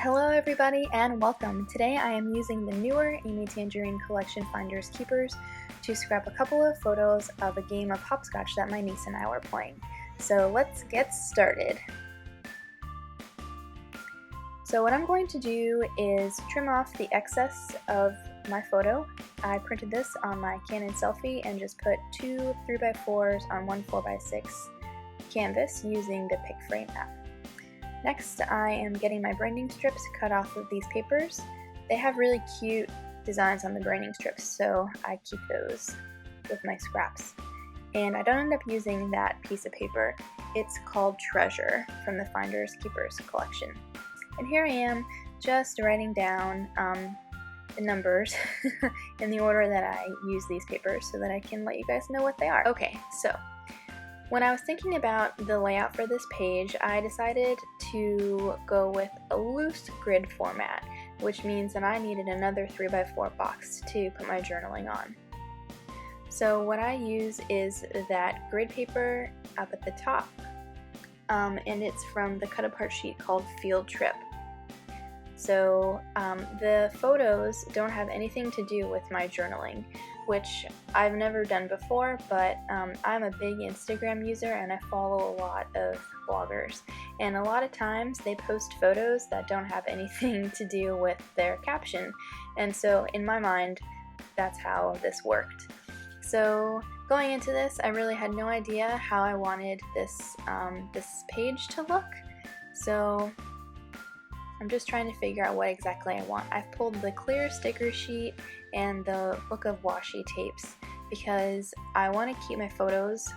Hello everybody and welcome. Today I am using the newer Amy Tangerine Collection Finders Keepers to scrap a couple of photos of a game of hopscotch that my niece and I were playing. So let's get started. So what I'm going to do is trim off the excess of my photo. I printed this on my Canon Selfie and just put two 3x4s on one 4x6 canvas using the pick frame app. Next, I am getting my branding strips cut off of these papers. They have really cute designs on the branding strips, so I keep those with my scraps. And I don't end up using that piece of paper. It's called Treasure from the Finders Keepers collection. And here I am just writing down the numbers in the order that I use these papers so that I can let you guys know what they are. Okay, so when I was thinking about the layout for this page, I decided to go with a loose grid format, which means that I needed another 3x4 box to put my journaling on. So what I use is that grid paper up at the top, and it's from the cut apart sheet called Field Trip. So the photos don't have anything to do with my journaling, which I've never done before, but I'm a big Instagram user and I follow a lot of bloggers. And a lot of times they post photos that don't have anything to do with their caption. And so in my mind, that's how this worked. So going into this, I really had no idea how I wanted this page to look. So I'm just trying to figure out what exactly I want. I've pulled the clear sticker sheet and the book of washi tapes because I want to keep my photos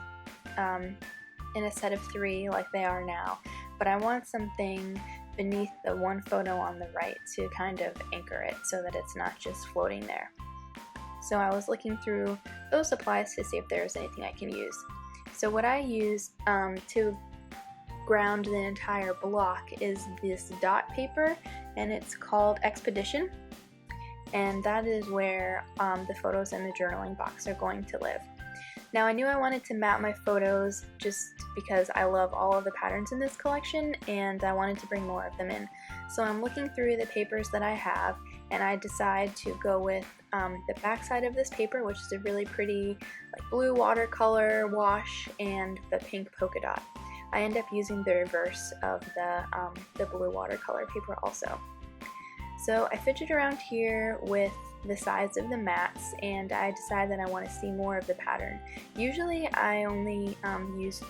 in a set of 3 like they are now, but I want something beneath the one photo on the right to kind of anchor it so that it's not just floating there. So I was looking through those supplies to see if there's anything I can use. So what I use to ground the entire block is this dot paper, and it's called Expedition, and that is where the photos in the journaling box are going to live. Now I knew I wanted to map my photos just because I love all of the patterns in this collection and I wanted to bring more of them in. So I'm looking through the papers that I have and I decide to go with the back side of this paper, which is a really pretty like blue watercolor wash, and the pink polka dot. I end up using the reverse of the blue watercolor paper also. So I fidget around here with the sides of the mats and I decide that I want to see more of the pattern. Usually I only use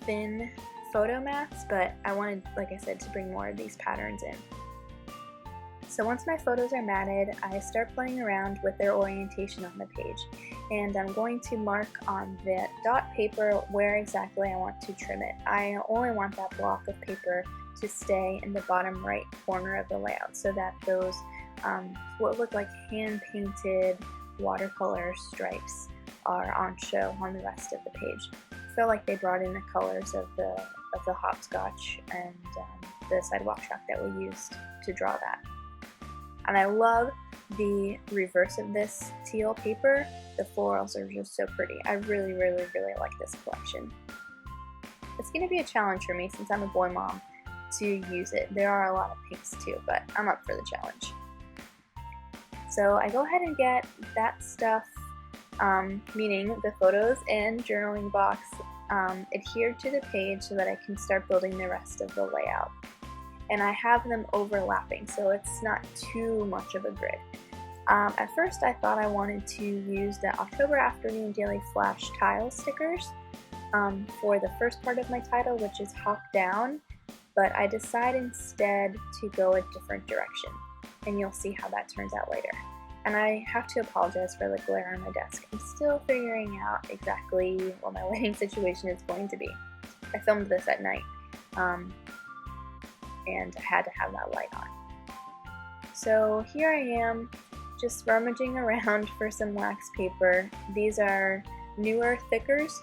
thin photo mats, but I wanted, like I said, to bring more of these patterns in. So once my photos are matted, I start playing around with their orientation on the page, and I'm going to mark on the dot paper where exactly I want to trim it. I only want that block of paper to stay in the bottom right corner of the layout so that those what look like hand-painted watercolor stripes are on show on the rest of the page. I feel like they brought in the colors of the hopscotch and the sidewalk chalk that we used to draw that. And I love the reverse of this teal paper. The florals are just so pretty. I really, really, really like this collection. It's going to be a challenge for me since I'm a boy mom to use it. There are a lot of pinks too, but I'm up for the challenge. So I go ahead and get that stuff, meaning the photos and journaling box, adhered to the page so that I can start building the rest of the layout. And I have them overlapping, so it's not too much of a grid. At first I thought I wanted to use the October Afternoon Daily Flash tile stickers for the first part of my title, which is Hop Down, but I decided instead to go a different direction, and you'll see how that turns out later. And I have to apologize for the glare on my desk. I'm still figuring out exactly what my lighting situation is going to be. I filmed this at night, and I had to have that light on. So here I am, just rummaging around for some wax paper. These are newer thickers,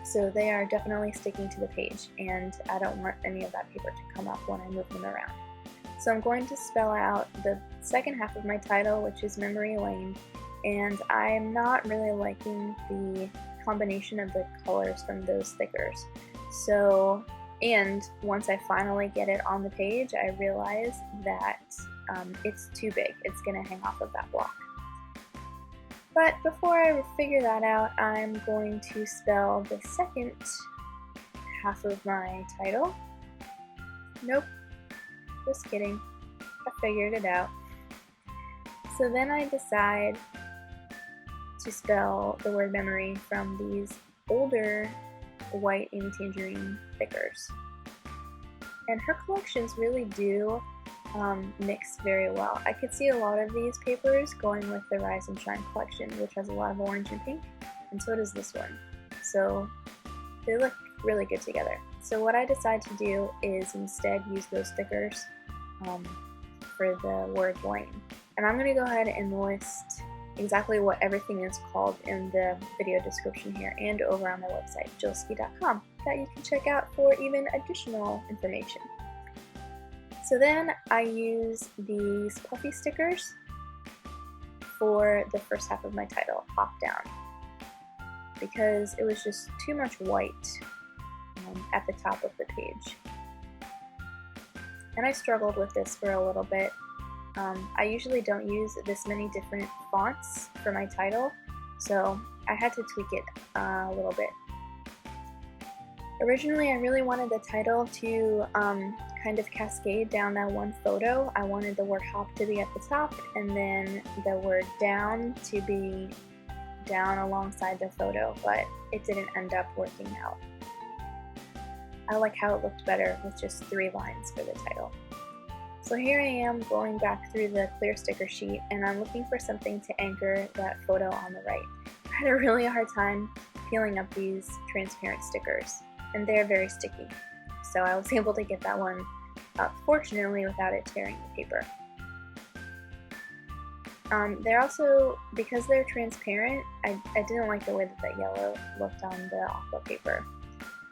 so they are definitely sticking to the page, and I don't want any of that paper to come up when I move them around. So I'm going to spell out the second half of my title, which is Memory Lane, and I'm not really liking the combination of the colors from those thickers. So And once I finally get it on the page, I realize that it's too big. It's going to hang off of that block. But before I figure that out, I'm going to spell the second half of my title. Nope, just kidding. I figured it out. So then I decide to spell the word memory from these older white and tangerine thickers. And her collections really do mix very well. I could see a lot of these papers going with the Rise and Shine collection, which has a lot of orange and pink, and so does this one. So they look really good together. So what I decide to do is instead use those stickers for the word lane. And I'm going to go ahead and list exactly what everything is called in the video description here and over on my website, jillski.com, that you can check out for even additional information. So then I use these puffy stickers for the first half of my title, Hop Down, because it was just too much white at the top of the page. And I struggled with this for a little bit. I usually don't use this many different fonts for my title, so I had to tweak it a little bit. Originally, I really wanted the title to kind of cascade down that one photo. I wanted the word hop to be at the top and then the word down to be down alongside the photo, but it didn't end up working out. I like how it looked better with just 3 lines for the title. So here I am going back through the clear sticker sheet, and I'm looking for something to anchor that photo on the right. I had a really hard time peeling up these transparent stickers, and they're very sticky. So I was able to get that one up, fortunately, without it tearing the paper. They're also, because they're transparent, I didn't like the way that the yellow looked on the aqua paper.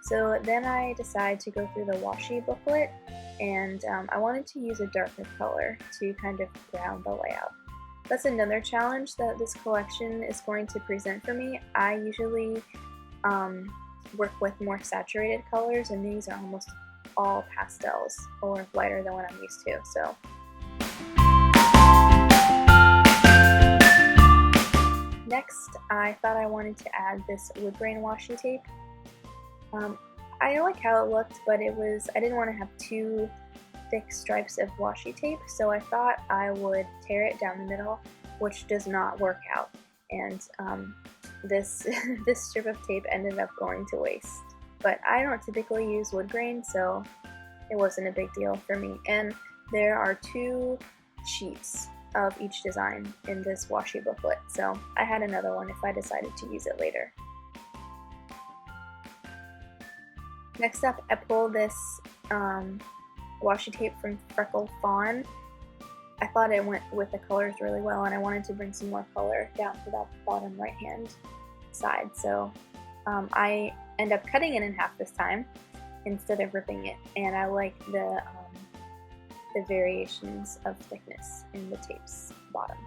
So then I decided to go through the Washi booklet, and I wanted to use a darker color to kind of ground the layout. That's another challenge that this collection is going to present for me. I usually work with more saturated colors, and these are almost all pastels, or lighter than what I'm used to. So next, I thought I wanted to add this wood grain washi tape. I like how it looked, but I didn't want to have too thick stripes of washi tape, so I thought I would tear it down the middle, which does not work out. And this strip of tape ended up going to waste. But I don't typically use wood grain, so it wasn't a big deal for me. And there are 2 sheets of each design in this washi booklet, so I had another one if I decided to use it later. Next up, I pulled this washi tape from Freckle Fawn. I thought it went with the colors really well, and I wanted to bring some more color down to that bottom right hand side. So I end up cutting it in half this time instead of ripping it, and I like the variations of thickness in the tape's bottom.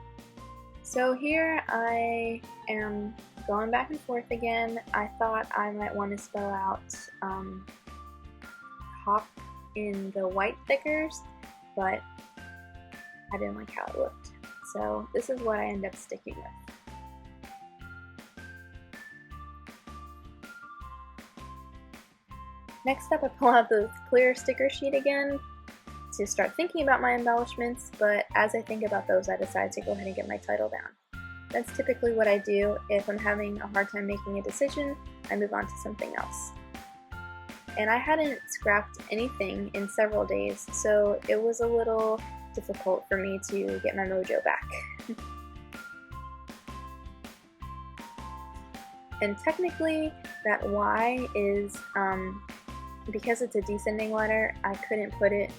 So here I am going back and forth again. I thought I might want to spell out hop in the white thickers, but I didn't like how it looked. So this is what I end up sticking with. Next up, I pull out the clear sticker sheet again to start thinking about my embellishments, but as I think about those, I decide to go ahead and get my title down. That's typically what I do. If I'm having a hard time making a decision, I move on to something else. And I hadn't scrapped anything in several days, so it was a little difficult for me to get my mojo back. And technically, that Y is, because it's a descending letter, I couldn't put it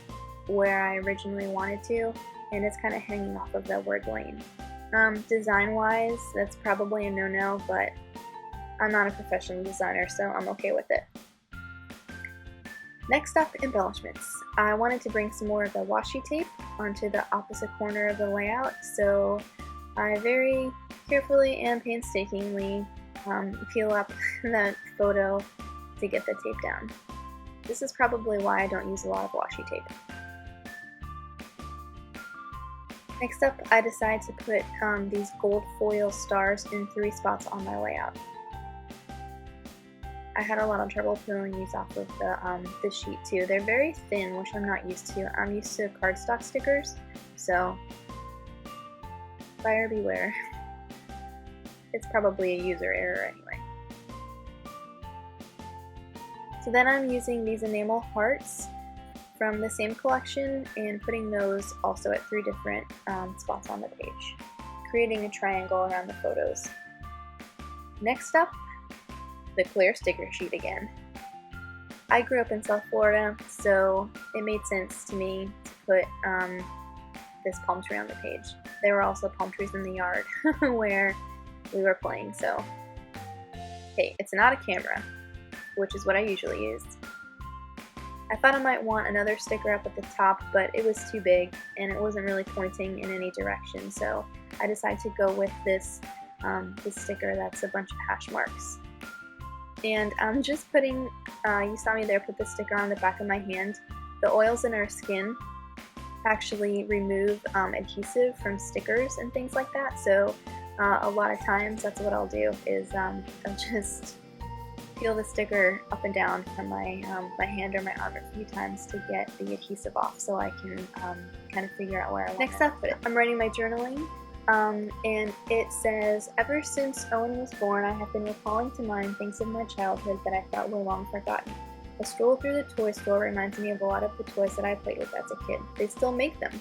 where I originally wanted to, and it's kind of hanging off of the word lane. Design-wise, that's probably a no-no, but I'm not a professional designer, so I'm okay with it. Next up, embellishments. I wanted to bring some more of the washi tape onto the opposite corner of the layout, so I very carefully and painstakingly peel up that photo to get the tape down. This is probably why I don't use a lot of washi tape. Next up, I decided to put these gold foil stars in 3 spots on my layout. I had a lot of trouble peeling these off of the sheet too. They're very thin, which I'm not used to. I'm used to cardstock stickers, so buyer beware. It's probably a user error anyway. So then I'm using these enamel hearts from the same collection and putting those also at 3 different spots on the page, creating a triangle around the photos. Next up, the clear sticker sheet again. I grew up in South Florida, so it made sense to me to put this palm tree on the page. There were also palm trees in the yard where we were playing, so hey, it's not a camera, which is what I usually use. I thought I might want another sticker up at the top, but it was too big and it wasn't really pointing in any direction, so I decided to go with this sticker that's a bunch of hash marks. And I'm just putting, you saw me there put the sticker on the back of my hand. The oils in our skin actually remove adhesive from stickers and things like that, so a lot of times that's what I'll do is I'll just peel the sticker up and down from my hand or my arm a few times to get the adhesive off so I can kind of figure out where I want it. Next up, I'm writing my journaling. And it says, ever since Owen was born, I have been recalling to mind things of my childhood that I thought were long forgotten. A stroll through the toy store reminds me of a lot of the toys that I played with as a kid. They still make them.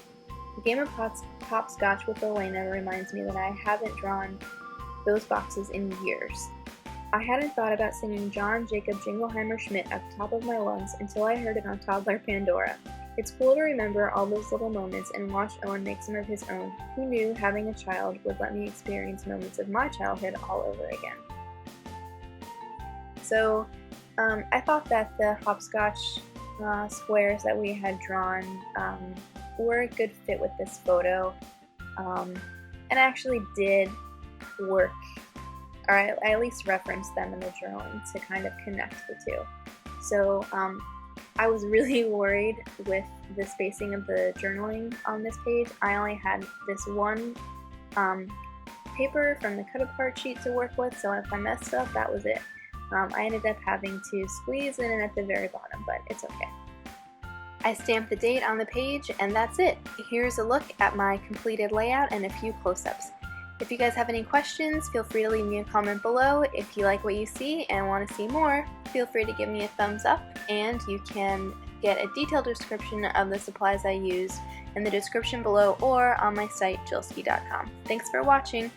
The game of hopscotch with Elena reminds me that I haven't drawn those boxes in years. I hadn't thought about singing John Jacob Jingleheimer Schmidt at the top of my lungs until I heard it on Toddler Pandora. It's cool to remember all those little moments and watch Owen make some of his own. Who knew having a child would let me experience moments of my childhood all over again? So I thought that the hopscotch squares that we had drawn were a good fit with this photo, and I actually did work, or I at least referenced them in the journaling to kind of connect the two. So I was really worried with the spacing of the journaling on this page. I only had this one paper from the cut apart sheet to work with, so if I messed up, that was it. I ended up having to squeeze in at the very bottom, but it's okay. I stamped the date on the page, and that's it. Here's a look at my completed layout and a few close-ups. If you guys have any questions, feel free to leave me a comment below. If you like what you see and want to see more, feel free to give me a thumbs up, and you can get a detailed description of the supplies I used in the description below or on my site, jillski.com. Thanks for watching!